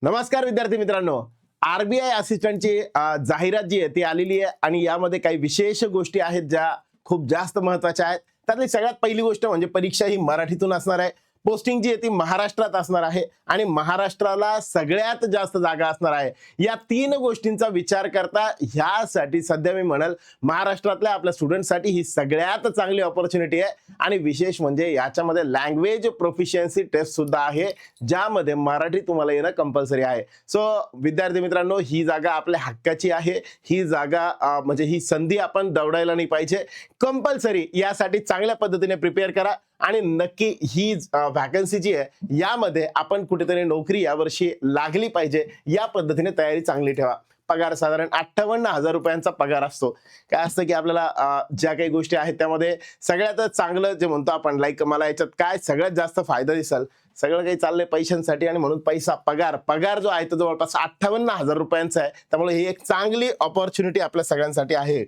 नमस्कार विद्यार्थी मित्रांनो, आरबीआय असिस्टंटची जाहिरात जी आहे ती आलेली आहे आणि यामध्ये काही विशेष गोष्टी आहेत ज्या खूप जास्त महत्त्वाच्या आहेत. त्यातली सगळ्यात पहिली गोष्ट म्हणजे परीक्षा ही मराठीतून असणार आहे. पोस्टिंग जी आहे ती महाराष्ट्रात असणार आहे आणि महाराष्ट्राला सगळ्यात जास्त जागा असणार आहे. या तीन गोष्टींचा विचार करता ह्यासाठी सध्या मी म्हणेल महाराष्ट्रातल्या आपल्या स्टुडंटसाठी ही सगळ्यात चांगली ऑपॉर्च्युनिटी आहे आणि विशेष म्हणजे याच्यामध्ये लँग्वेज प्रोफिशियन्सी टेस्ट सुद्धा आहे, ज्यामध्ये मराठी तुम्हाला येणं कंपल्सरी आहे. सो विद्यार्थी मित्रांनो, ही जागा आपल्या हक्काची आहे. ही जागा म्हणजे ही संधी आपण दवडायला नाही पाहिजे. कंपल्सरी यासाठी चांगल्या पद्धतीने प्रिपेअर करा आणि नक्की ही वॅकन्सी जी आहे यामध्ये आपण कुठेतरी नोकरी यावर्षी लागली पाहिजे या पद्धतीने तयारी चांगली ठेवा. पगार साधारण 58,000 रुपयांचा पगार असतो. काय असतं की आपल्याला ज्या काही गोष्टी आहेत त्यामध्ये सगळ्यात चांगलं जे म्हणतो आपण, लाईक मला याच्यात काय सगळ्यात जास्त फायदा दिसेल, सगळं काही चाललंय पैशांसाठी आणि म्हणून पैसा पगार जो आहे तो जवळपास 58,000 रुपयांचा आहे. त्यामुळे ही एक चांगली ऑपॉर्च्युनिटी आपल्या सगळ्यांसाठी आहे.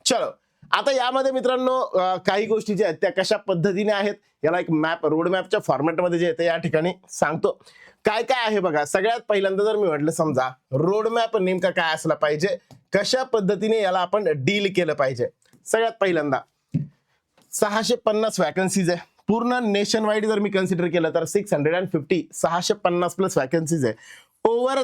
चलो, आता यामध्ये मित्रांनो काही गोष्टी ज्या आहेत त्या कशा पद्धतीने आहेत याला एक रोड मॅपच्या फॉर्मॅटमध्ये जे आहे या ठिकाणी सांगतो. काय काय आहे बघा. सगळ्यात पहिल्यांदा जर मी म्हटलं समजा रोड मॅप नेमका काय असला पाहिजे, कशा पद्धतीने याला आपण डील केलं पाहिजे. सगळ्यात पहिल्यांदा 650 वॅकन्सीज आहे. पूर्ण नेशन वाईड जर मी कन्सिडर केलं तर 650 प्लस वॅकन्सीज आहे. Over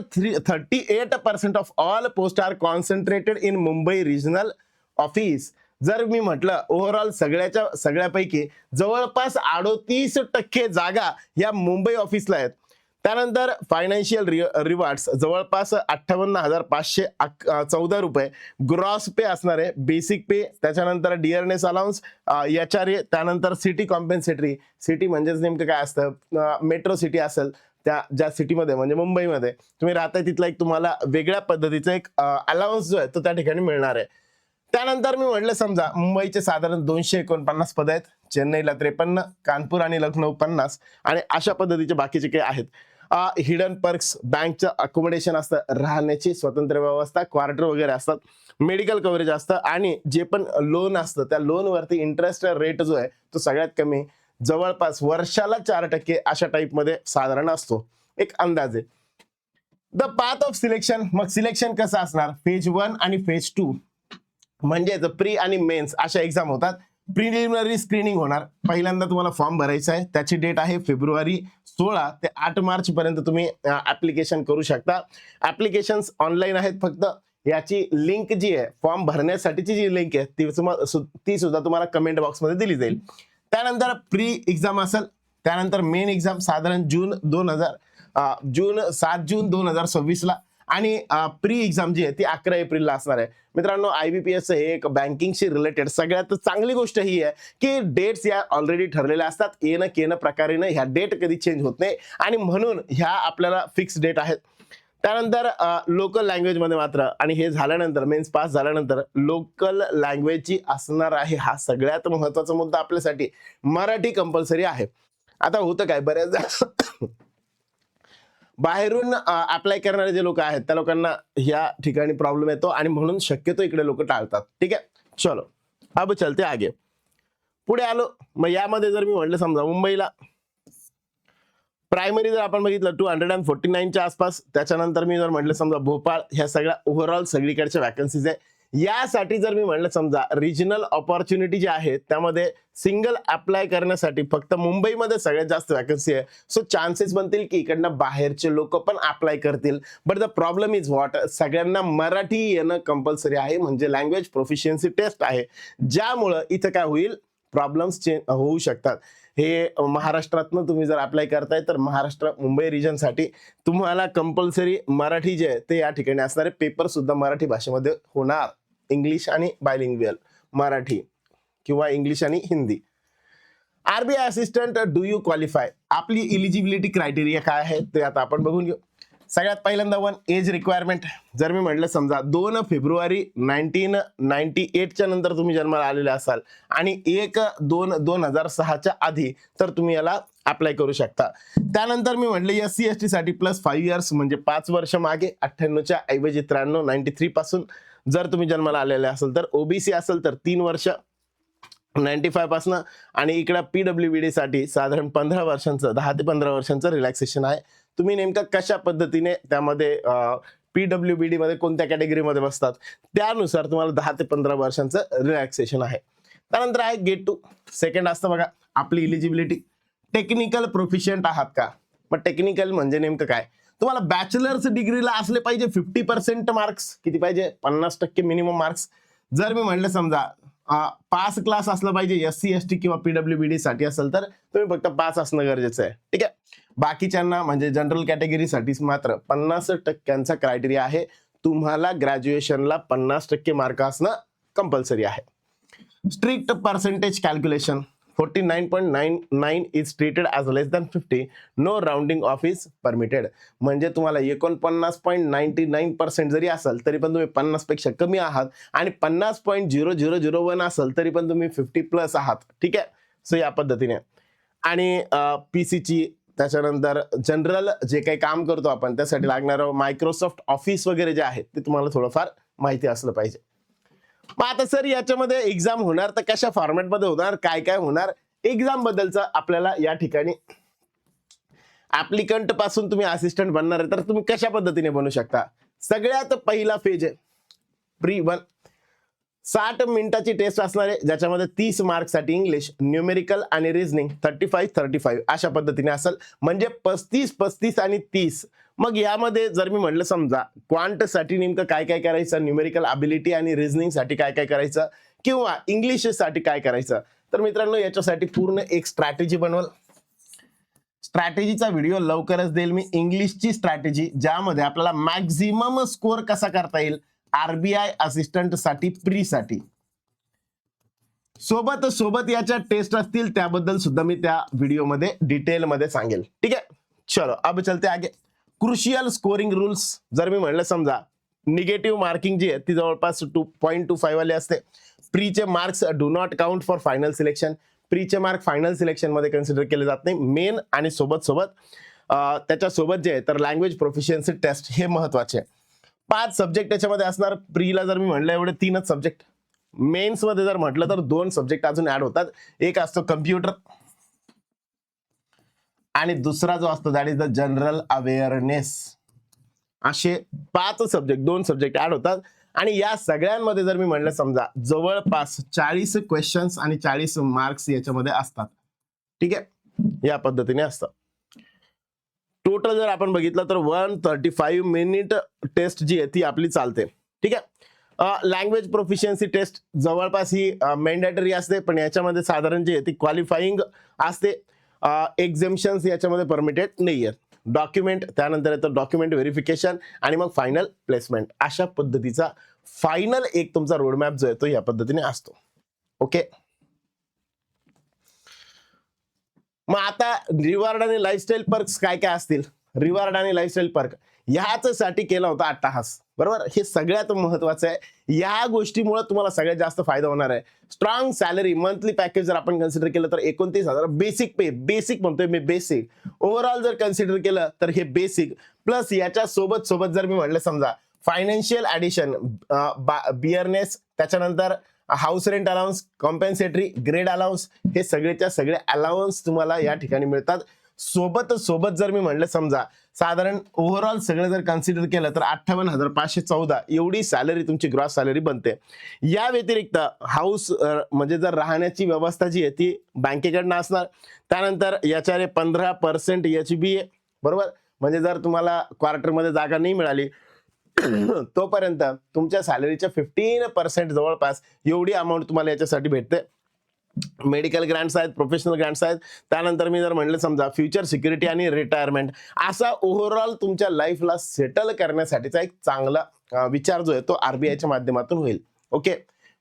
38% of all post are concentrated in Mumbai regional office. जर मी म्हटलं ओव्हरऑल सगळ्यापैकी जवळपास 38% जागा या मुंबई ऑफिसला आहेत. त्यानंतर फायनान्शियल रिवॉर्ड्स जवळपास 58,514 रुपये ग्रॉस पे असणार आहे. बेसिक पे, त्याच्यानंतर डिअरनेस अलाउन्स, HRA, त्यानंतर सिटी कॉम्पेन्सेटरी. सिटी म्हणजेच नेमकं काय असतं, मेट्रो सिटी असेल त्या ज्या सिटीमध्ये म्हणजे मुंबईमध्ये तुम्ही राहताय तिथला एक तुम्हाला वेगळ्या पद्धतीचा एक अलाउन्स जो आहे तो त्या ठिकाणी मिळणार आहे. त्यानंतर मी म्हटलं समजा मुंबईचे साधारण 249 पद आहेत, चेन्नईला 53, कानपूर आणि लखनौ 50 आणि अशा पद्धतीचे बाकीचे काही आहेत. हिडन पर्क्स, बँकचं अकोमोडेशन असतं, राहण्याची स्वतंत्र व्यवस्था, क्वार्टर वगैरे असतात, मेडिकल कव्हरेज असतं आणि जे पण लोन असतं त्या लोनवरती इंटरेस्ट रेट जो आहे तो सगळ्यात कमी जवळपास वर्षाला 4% अशा टाईपमध्ये साधारण असतो. एक अंदाजे द पाथ ऑफ सिलेक्शन. मग सिलेक्शन कसं असणार, फेज 1 आणि फेज 2 म्हणजे प्री आणि मेन्स अशा एक्झाम होतात. प्रिलिमिनरी स्क्रीनिंग होणार. पहिल्यांदा तुम्हाला फॉर्म भरायचा आहे, त्याची डेट आहे फेब्रुवारी 16 ते 8 मार्च पर्यंत तुम्ही ऍप्लिकेशन करू शकता. ऍप्लिकेशन्स ऑनलाईन आहेत. फक्त याची लिंक जी आहे फॉर्म भरण्यासाठीची जी लिंक आहे ती सुद्धा तुम्हाला कमेंट बॉक्समध्ये दिली जाईल. त्यानंतर प्री एक्झाम असेल, त्यानंतर मेन एक्झाम साधारण जून 7 जून 2026 ला आणि प्री एक्झाम जी आहे ती 11 एप्रिलला असणार आहे. मित्रांनो, IBPS हे एक बँकिंगशी रिलेटेड सगळ्यात चांगली गोष्ट ही आहे की डेट्स या ऑलरेडी ठरलेल्या असतात. येणं प्रकारेनं ह्या डेट कधी चेंज होत नाही आणि म्हणून ह्या आपल्याला फिक्स डेट आहेत. त्यानंतर लोकल लँग्वेजमध्ये मात्र, आणि हे झाल्यानंतर मेन्स पास झाल्यानंतर लोकल लँग्वेजची असणार आहे. हा सगळ्यात महत्त्वाचा मुद्दा आपल्यासाठी. मराठी कंपल्सरी आहे. आता होतं काय, बऱ्याचदा बाहेरून अप्लाय करणारे जे लोक आहेत त्या लोकांना ह्या ठिकाणी प्रॉब्लेम येतो आणि म्हणून शक्यतो इकडे लोक टाळतात. ठीक आहे, चलो अब चलते आगे. पुढे आलो. मग यामध्ये जर मी म्हटलं समजा मुंबईला प्रायमरी जर आपण बघितलं 249च्या आसपास, त्याच्यानंतर मी जर म्हटलं समजा भोपाळ, ह्या सगळ्या ओव्हरऑल सगळीकडच्या वॅकन्सीज आहे. यासाठी जर मी म्हटलं समजा रिजनल ऑपॉर्च्युनिटी जी आहे त्यामध्ये सिंगल अप्लाय करण्यासाठी फक्त मुंबईमध्ये सगळ्यात जास्त वॅकन्सी आहे. सो चान्सेस बनतील की इकडनं बाहेरचे लोक पण अप्लाय करतील. But the problem is what, सगळ्यांना मराठी येणं कंपल्सरी आहे, म्हणजे लँग्वेज प्रोफिशियन्सी टेस्ट आहे. ज्यामुळं इथं काय होईल, प्रॉब्लेम्स चेंज होऊ शकतात. हे महाराष्ट्रातनं तुम्ही जर अप्लाय करताय तर महाराष्ट्र मुंबई रिजनसाठी तुम्हाला कंपल्सरी मराठी जे आहे ते या ठिकाणी असणारे पेपर सुद्धा मराठी भाषेमध्ये होणार. इंग्लिश आणि बायलिंग्युअल, मराठी किंवा इंग्लिश आणि Hindi. RBI assistant, do you qualify. आपली इलिजिबिलिटी क्रायटेरिया काय आहे ते आता आपण बघून घेऊ. सगळ्यात पहिल्यांदा एज रिक्वायरमेंट. जर मी म्हटलं समजा 2 फेब्रुवारी 1998च्या नंतर तुम्ही जन्माला आलेले असाल आणि 1/2/2006च्या आधी, तर तुम्ही याला अप्लाय करू शकता. त्यानंतर मी म्हटलं SC ST साठी प्लस 5 इयर्स म्हणजे 5 वर्ष मागे, 98च्या ऐवजी 93 पासून जर तुम्ही जन्माला आलेले असाल तर. OBC असेल तर 3 वर्ष 95 पासून आणि इकडे PWBD साठी साधारण 15 वर्षांचं 10 ते 15 वर्षांचं रिलॅक्सेशन आहे. तुम्ही नेमकं कशा पद्धतीने त्यामध्ये PWBD मध्ये कोणत्या कॅटेगरीमध्ये बसतात, त्यानुसार तुम्हाला 10 ते 15 वर्षांचं रिलॅक्सेशन आहे. त्यानंतर आहे गेट टू. सेकंड असतं बघा आपली इलिजिबिलिटी. टेक्निकल प्रोफिशियंट आहात का? मग टेक्निकल म्हणजे नेमकं काय? तुम्हाला बॅचलर्स डिग्रीला असले पाहिजे 50% मार्क्स. किती पाहिजे? 50% मिनिमम मार्क्स. जर मी म्हणलं समजा पास क्लास असला पाहिजे, SC ST किंवा PWBD साठी असेल तर तुम्ही फक्त पास असणं गरजेचं आहे. ठीक आहे. बाकीच्यांना म्हणजे जनरल कॅटेगरीसाठी मात्र 50% क्रायटेरिया आहे. तुम्हाला ग्रॅज्युएशनला 50% मार्क असणं कंपल्सरी आहे. Strict percentage calculation. 49.99 is treated as less than 50. No rounding off is permitted. म्हणजे तुम्हाला 49.99% जरी असेल तरी पण तुम्ही 50 पेक्षा कमी आहात आणि 50.0001 असेल तरी पण तुम्ही 50+ आहात. ठीक आहे. सो या पद्धतीने. आणि PCची त्याच्यानंतर जनरल जे काही काम करतो आपण त्यासाठी लागणारं मायक्रोसॉफ्ट ऑफिस वगैरे जे आहे ते तुम्हाला थोडंफार माहिती असलं पाहिजे. मग आता सर याच्यामध्ये एक्झाम होणार तर कशा फॉर्मॅटमध्ये होणार, काय काय होणार? एक्झाम बद्दलचं आपल्याला या ठिकाणी ऍप्लिकंट पासून तुम्ही असिस्टंट बनणार आहे तर तुम्ही कशा पद्धतीने बनू शकता? सगळ्यात पहिला फेज आहे Pre-1. 60 मिनिटाची टेस्ट असणार आहे ज्याच्यामध्ये 30 मार्क्ससाठी इंग्लिश, न्यूमेरिकल आणि रिझनिंग 35-35 अशा पद्धतीने असेल. म्हणजे 35-35 आणि 30. मग यामध्ये जर मी म्हटलं समजा क्वांटसाठी नेमकं काय काय करायचं, न्यूमेरिकल अबिलिटी आणि रिझनिंग साठी काय काय करायचं किंवा इंग्लिश साठी काय करायचं, तर मित्रांनो याच्यासाठी पूर्ण एक स्ट्रॅटेजी बनवल. स्ट्रॅटेजीचा व्हिडिओ लवकरच देईल मी. इंग्लिशची स्ट्रॅटेजी ज्यामध्ये आपल्याला मॅक्झिमम स्कोर कसा करता येईल RBI असिस्टंट साठी प्री साठी. सोबत याच्या टेस्ट असतील त्याबद्दल सुद्धा मी त्या व्हिडिओमध्ये डिटेलमध्ये सांगेल. ठीक आहे. चलो अब चलते आगे. Crucial scoring rules. जर मी म्हणलं समजा निगेटिव्ह मार्किंग जी आहे ती जवळपास 2.25 वाले असते. प्रीचे marks do not count for final selection. प्रीचे मार्क फायनल सिलेक्शन मध्ये कन्सिडर केले जात नाही. मेन आणि सोबत त्याच्यासोबत जे आहे तर लँग्वेज प्रोफिशियन्सी टेस्ट हे महत्वाचे आहे. 5 सब्जेक्ट त्याच्यामध्ये असणार. प्रीला जर मी म्हणलं एवढे 3च सब्जेक्ट. मेन्स मध्ये जर म्हटलं तर 2 सब्जेक्ट अजून ऍड होतात. एक असतो कम्प्युटर आणि दुसरा जो असतो that is the general awareness. असे 5 सब्जेक्ट 2 सब्जेक्ट ऍड होतात. आणि या सगळ्यांमध्ये जर मी म्हणलं समजा जवळपास 40 क्वेश्चन्स आणि 40 मार्क्स याच्यामध्ये असतात. ठीक आहे. या पद्धतीने असतं. टोटल जर आपण बघितलं तर 135 मिनिट टेस्ट जी आहे ती आपली चालते. ठीक आहे. लँग्वेज प्रोफिशियन्सी टेस्ट जवळपास ही मॅन्डेटरी असते पण याच्यामध्ये साधारण जी आहे ती क्वालिफाईंग असते. एक्झेम्पशन्स याच्यामध्ये परमिटेड नाही आहेत. डॉक्युमेंट त्यानंतर येतं डॉक्युमेंट व्हेरिफिकेशन आणि मग फायनल प्लेसमेंट. अशा पद्धतीचा फायनल एक तुमचा रोडमॅप जो आहे तो या पद्धतीने असतो. ओके. मग आता रिवॉर्ड आणि लाईफस्टाईल पर्क्स काय काय असतील? रिवॉर्ड आणि लाईफस्टाईल पर्क ह्यासाठी केला होता अट्टाहास. बरोबर. हे सगळ्यात महत्वाचं आहे. या गोष्टीमुळे तुम्हाला सगळ्यात जास्त फायदा होणार आहे. स्ट्रॉंग सॅलरी मंथली पॅकेज जर आपण कन्सिडर केलं तर 29,000 बेसिक पे. बेसिक म्हणतोय मी बेसिक. ओव्हरऑल जर कन्सिडर केलं तर हे बेसिक प्लस याच्या सोबत जर मी म्हटलं समजा फायनान्शियल ऍडिशन, बिअरनेस, त्याच्यानंतर house rent allowance, compensatory, grade allowance हे सगळेच्या सगळे अलाउन्स तुम्हाला या ठिकाणी मिळतात. सोबत जर मी म्हणलं समजा साधारण ओव्हरऑल सगळं जर कन्सिडर केलं तर 58,514 एवढी सॅलरी तुमची ग्रॉस सॅलरी बनते. या व्यतिरिक्त हाऊस म्हणजे जर राहण्याची व्यवस्था जी आहे ती बँकेकडनं असणार. त्यानंतर याच्याने 15% HBA. बरोबर. म्हणजे जर तुम्हाला क्वार्टरमध्ये जागा नाही मिळाली तोपर्यंत तुमच्या सॅलरीच्या 15% जवळपास एवढी अमाऊंट तुम्हाला याच्यासाठी भेटते. मेडिकल ग्रँट्स आहेत, प्रोफेशनल ग्रँट्स आहेत. त्यानंतर मी जर म्हणलं समजा फ्युचर सिक्युरिटी आणि रिटायरमेंट. असा ओव्हरऑल तुमच्या लाईफला सेटल करण्यासाठीचा एक चांगला विचार जो आहे तो RBIच्या माध्यमातून होईल. ओके.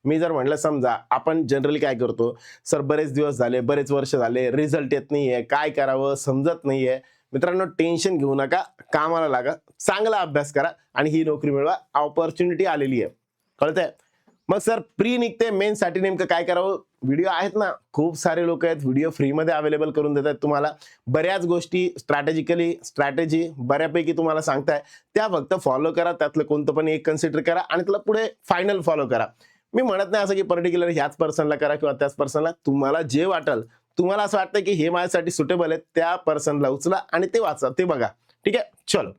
मी जर म्हणलं समजा आपण जनरली काय करतो सर बरेच दिवस झाले, बरेच वर्ष झाले, रिझल्ट येत नाहीये, काय करावं समजत नाहीये. मित्रांनो टेन्शन घेऊ नका, कामाला लागा, चांगला अभ्यास करा आणि ही नोकरी मिळवा. ऑपॉर्च्युनिटी आलेली आहे. कळतंय? मग सर प्री निघते मेन साठी नेमकं काय करावं? व्हिडिओ आहेत ना, खूप सारे लोक आहेत व्हिडिओ फ्रीमध्ये अवेलेबल करून देतात तुम्हाला. बऱ्याच गोष्टी स्ट्रॅटेजी बऱ्यापैकी तुम्हाला सांगताय त्या फक्त फॉलो करा. त्यातलं कोणतं पण एक कन्सिडर करा आणि त्याला पुढे फायनल फॉलो करा. मी म्हणत नाही असं की पर्टिक्युलर ह्याच पर्सनला करा किंवा त्याच पर्सनला. तुम्हाला जे वाटेल, तुम्हाला असं वाटतं की हे माझ्यासाठी सुटेबल आहे त्या पर्सनला उचला आणि ते वाचा, ते बघा. ठीक आहे, चलो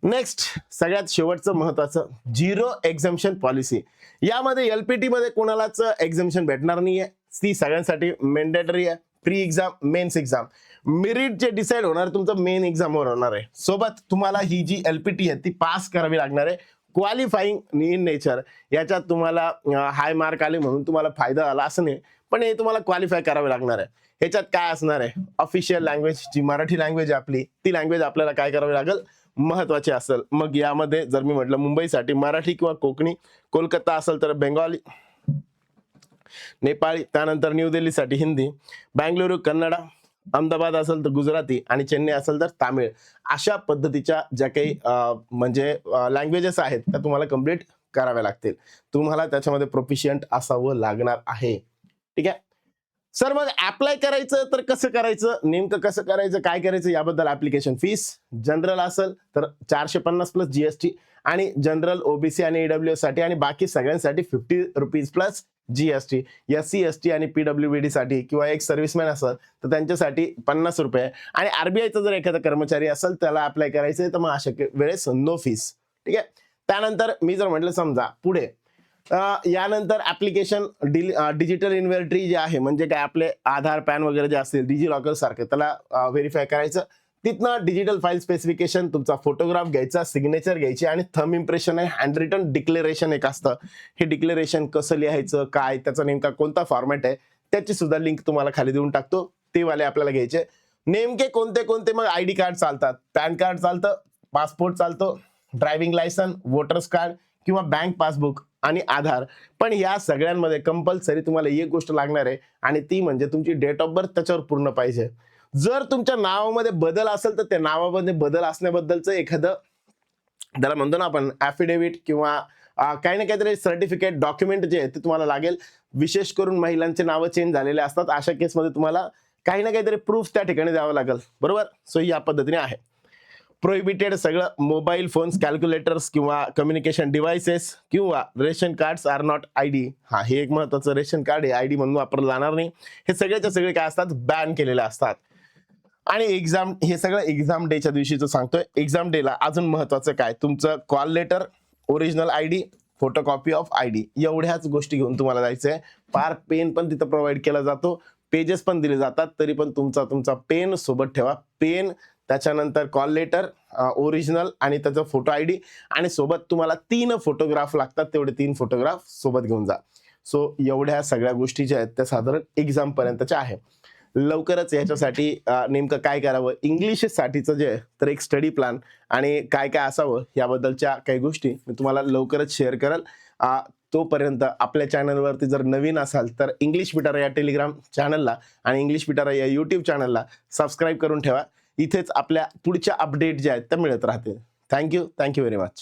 नेक्स्ट सगळ्यात शेवटचं महत्वाचं, झिरो एक्झम्पशन पॉलिसी. यामध्ये एलपीटी मध्ये कोणालाच एक्झम्पशन भेटणार नाहीये, ती सगळ्यांसाठी मेंडेटरी आहे. Pre exam, mains exam, merit जे डिसाइड होणार तुमचं मेन एक्झामवर होणार आहे. सोबत तुम्हाला ही जी एलपीटी आहे ती पास करावी लागणार आहे. क्वालिफाईंग इन नेचर, याच्यात तुम्हाला हाय मार्क आले म्हणून तुम्हाला फायदा झाला असं नाही, पण हे तुम्हाला क्वालिफाय करावे लागणार आहे. ह्याच्यात काय असणार आहे, ऑफिशियल लँग्वेज जी मराठी लँग्वेज आपली, ती लँग्वेज आपल्याला काय करावी लागेल, महत्वाचे असेल. मग यामध्ये जर मी म्हटलं मुंबईसाठी मराठी किंवा कोकणी, कोलकाता असेल तर बेंगॉली, नेपाळी, त्यानंतर न्यू दिल्लीसाठी हिंदी, बँगळुरू कन्नडा, अहमदाबाद असेल तर गुजराती आणि चेन्नई असेल तर तामिळ. अशा पद्धतीच्या ज्या काही म्हणजे लँग्वेजेस आहेत त्या तुम्हाला कम्प्लीट कराव्या लागतील. तुम्हाला त्याच्यामध्ये प्रोफिशियंट असावं लागणार आहे. ठीक आहे सर, मग अप्लाय करायचं तर कसं करायचं, नेमकं कसं करायचं, काय करायचं याबद्दल. ऍप्लिकेशन फीस जनरल असेल तर 450 प्लस जीएसटी, आणि जनरल, ओबीसी आणि ईडब्ल्यूएस साठी आणि बाकी सगळ्यांसाठी 50 rupees plus GST. SC ST आणि पीडब्ल्यूबीडी साठी किंवा एक सर्व्हिसमॅन असेल तर त्यांच्यासाठी 50 रुपये, आणि आरबीआयचा जर एखादा कर्मचारी असेल त्याला अप्लाय करायचंय तर मग अशा वेळेस नो फीस. ठीक आहे, त्यानंतर मी जर म्हटलं समजा पुढे यानंतर ऍप्लिकेशन डिजिटल इन्व्हेंटरी जे आहे, म्हणजे काय आपले आधार पॅन वगैरे जे असतील डिजी लॉकर सारखे त्याला व्हेरीफाय करायचं. तिथनं डिजिटल फाईल स्पेसिफिकेशन, तुमचा फोटोग्राफ घ्यायचा, सिग्नेचर घ्यायची आणि थंब इम्प्रेशन आहे, हँड रिटन डिक्लेरेशन एक असतं. हे डिक्लेरेशन कसं लिहायचं, काय त्याचा नेमका कोणता फॉर्मॅट आहे, त्याची सुद्धा लिंक तुम्हाला खाली देऊन टाकतो. ते वाले आपल्याला घ्यायचे. नेमके कोणते कोणते, मग आयडी कार्ड चालतात, पॅन कार्ड चालतं, पासपोर्ट चालतो, ड्रायव्हिंग लायसन, वोटर्स कार्ड किंवा बँक पासबुक आणि आधार. पण या सगळ्यांमध्ये कंपल्सरी तुम्हाला एक गोष्ट लागणार आहे, आणि ती म्हणजे तुमची डेट ऑफ बर्थ त्याच्यावर पूर्ण पाहिजे. जर तुमच्या नावामध्ये बदल असेल तर त्या नावामध्ये बदल असण्याबद्दलचं एखादं, त्याला म्हणतो ना आपण ऍफिडेव्हिट किंवा काही ना काहीतरी सर्टिफिकेट डॉक्युमेंट जे आहे ते तुम्हाला लागेल. विशेष करून महिलांचे नावं चेंज झालेले असतात, अशा केसमध्ये तुम्हाला काही ना काहीतरी प्रूफ त्या ठिकाणी द्यावं लागेल. बरोबर, सो या पद्धतीने आहे. प्रोहिबिटेड सगळं मोबाईल फोन्स, कॅल्क्युलेटर्स किंवा कम्युनिकेशन डिव्हाइसेस किंवा ration cards are not ID. हा, हे एक महत्वाचं, रेशन कार्ड हे आयडी म्हणून वापरलं जाणार नाही. हे सगळेच्या सगळे काय असतात, बॅन केलेले असतात. आणि एक्झाम, हे सगळं एक्झाम डेच्या दिवशीचं सांगतोय. एक्झाम डेला अजून महत्वाचं काय, तुमचं call letter, original ID, photocopy of ID, एवढ्याच गोष्टी घेऊन तुम्हाला जायचंय. फार पेन पण तिथं प्रोव्हाइड केला जातो, पेजेस पण दिले जातात, तरी पण तुमचा पेन सोबत ठेवा. पेन, त्याच्यानंतर कॉल लेटर, ओरिजिनल आणि त्याचा फोटो आयडी, आणि सोबत तुम्हाला 3 फोटोग्राफ लागतात, तेवढे 3 फोटोग्राफ सोबत घेऊन जा. सो एवढ्या सगळ्या गोष्टी ज्या आहेत त्या साधारण एक्झाम पर्यंतच्या आहे. लवकरच याच्यासाठी नेमकं काय करावं, इंग्लिश साठीचं जे तर एक स्टडी प्लॅन आणि काय काय असावं याबद्दलच्या काही गोष्टी मी तुम्हाला लवकरच शेअर करेल. तोपर्यंत आपल्या चॅनलवरती जर नवीन असाल तर इंग्लिश पिटारा या टेलिग्राम चॅनलला आणि इंग्लिश पिटारा या यूट्यूब चॅनलला सबस्क्राईब करून ठेवा. इथेच आपल्या पुढच्या अपडेट ज्या आहेत त्या मिळत राहतील. Thank you very much.